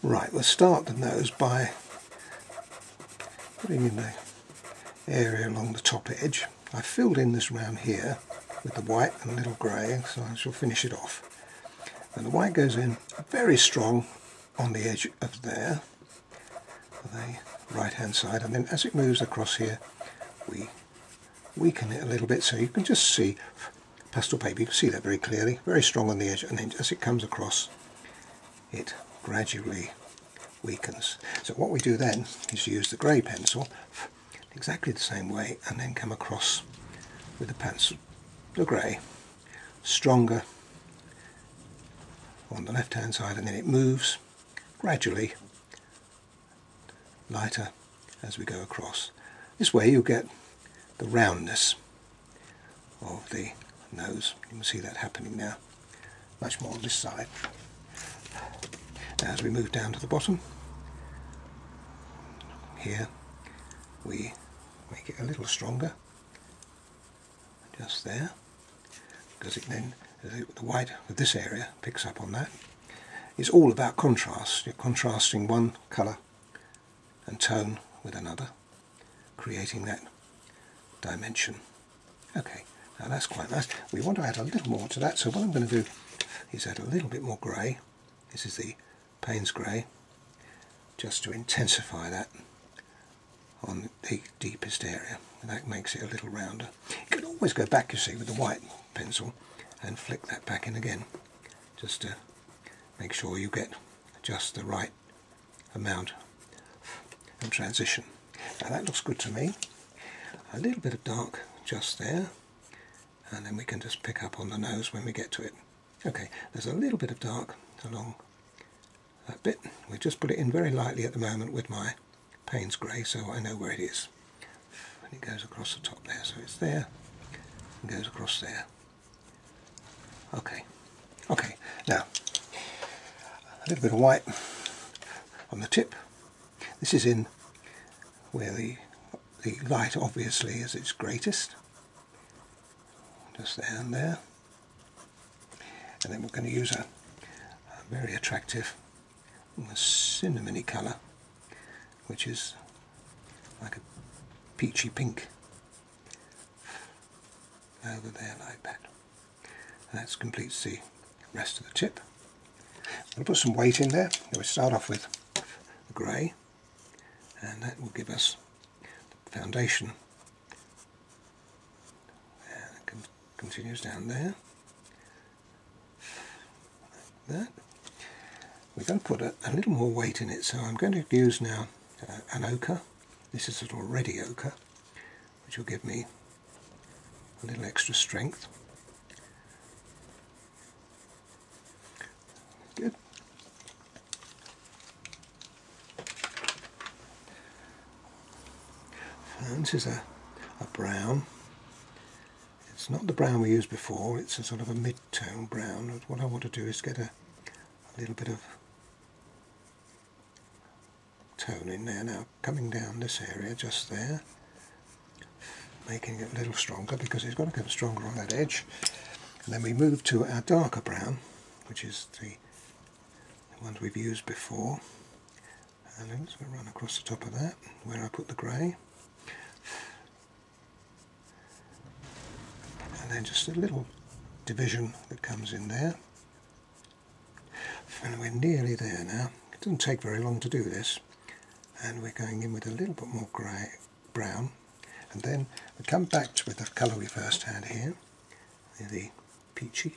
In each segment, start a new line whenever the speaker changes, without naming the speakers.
Right, we'll start the nose by putting in the area along the top edge. I filled in this round here with the white and a little grey, so I shall finish it off. And the white goes in very strong on the edge of there, the right hand side, and then as it moves across here we weaken it a little bit so you can just see pastel paper, you can see that very clearly, very strong on the edge, and then as it comes across it gradually weakens. So what we do then is use the grey pencil exactly the same way and then come across with the pencil, the grey, stronger on the left hand side, and then it moves gradually lighter as we go across. This way you get the roundness of the nose. You can see that happening now, much more on this side. Now as we move down to the bottom, here we make it a little stronger, just there, because it then, the white of this area picks up on that. It's all about contrast. You're contrasting one colour and tone with another, creating that dimension. Okay, now that's quite nice. We want to add a little more to that, so what I'm going to do is add a little bit more grey. This is the Payne's grey, just to intensify that on the deepest area. And that makes it a little rounder. You can always go back, you see, with the white pencil and flick that back in again, just to make sure you get just the right amount of transition. Now that looks good to me. A little bit of dark just there, and then we can just pick up on the nose when we get to it. Okay, there's a little bit of dark along that bit. We just put it in very lightly at the moment with my Payne's grey, so I know where it is. And it goes across the top there, so it's there and goes across there. Okay, okay, now a little bit of white on the tip. This is in where the light obviously is its greatest, just there and there. And then we're going to use a very attractive cinnamony colour, which is like a peachy pink over there like that. And that completes the rest of the tip. I'll put some weight in there. We'll start off with the grey, and that will give us the foundation. And it continues down there, like that. We're going to put a little more weight in it, so I'm going to use now an ochre. This is already ochre, which will give me a little extra strength. Good. And this is a brown. It's not the brown we used before, it's a sort of a mid-tone brown. What I want to do is get a little bit of tone in there now, coming down this area just there, making it a little stronger because it's got to get stronger on that edge. And then we move to our darker brown, which is the ones we've used before, and I'm just going to run across the top of that where I put the grey, and then just a little division that comes in there, and we're nearly there now. It doesn't take very long to do this, and we're going in with a little bit more grey, brown, and then we come back to with the colour we first had here, the peachy,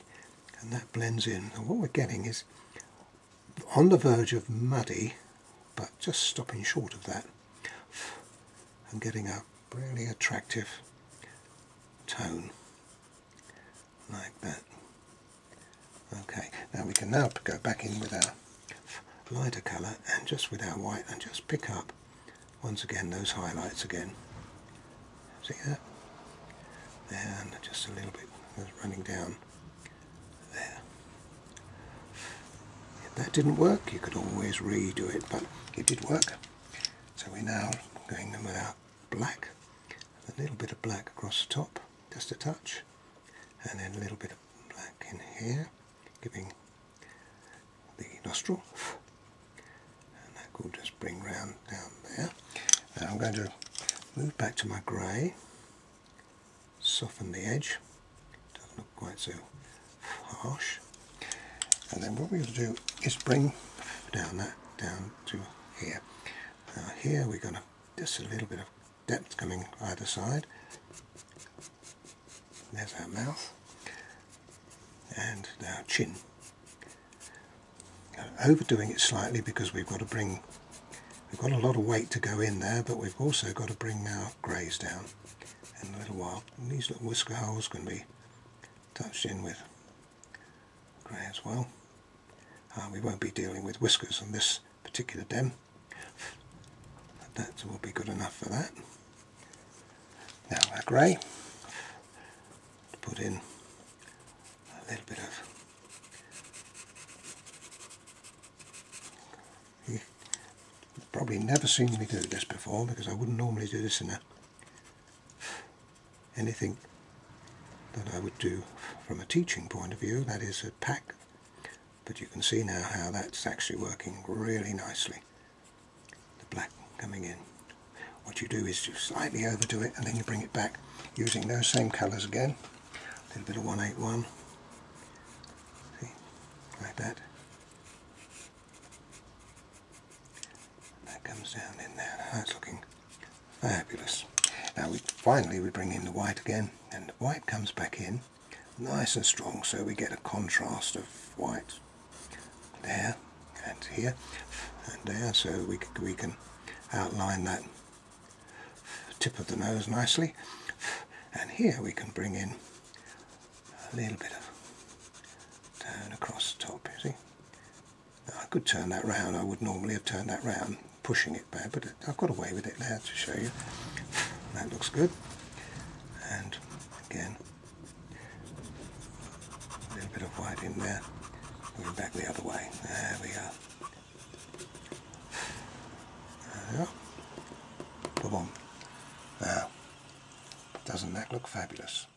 and that blends in. And what we're getting is on the verge of muddy, but just stopping short of that, and getting a really attractive tone like that. Okay, now we can now go back in with our lighter colour and just with our white and just pick up once again those highlights again. See that? There, and just a little bit running down there. If that didn't work, you could always redo it, but it did work. So we're now going in with our black, a little bit of black across the top, just a touch, and then a little bit of black in here, giving the nostril, and that will just bring round down there. Now I'm going to move back to my grey, soften the edge, doesn't look quite so harsh, and then what we'll do is bring down that down to here. Now here we're going to just a little bit of depth coming either side. There's our mouth and our chin. Overdoing it slightly because we've got a lot of weight to go in there, but we've also got to bring our greys down in a little while. And these little whisker holes can be touched in with grey as well. We won't be dealing with whiskers on this particular dem, but that will be good enough for that. Now our grey, put in a little bit of, you've probably never seen me do this before because I wouldn't normally do this in anything that I would do from a teaching point of view, that is a pack, but you can see now how that's actually working really nicely, the black coming in. What you do is you slightly overdo it and then you bring it back using those same colours again, a little bit of 181, see, like that. That comes down in there. That's looking fabulous. Now finally we bring in the white again, and the white comes back in nice and strong, so we get a contrast of white there and here and there, so we can outline that tip of the nose nicely. And here we can bring in a little bit of tone across the top, you see. Now I could turn that round, I would normally have turned that round, pushing it back, but I've got away with it there to show you. That looks good. And again, a little bit of white in there, going back the other way. There we are. There we are. Boom. Now, doesn't that look fabulous?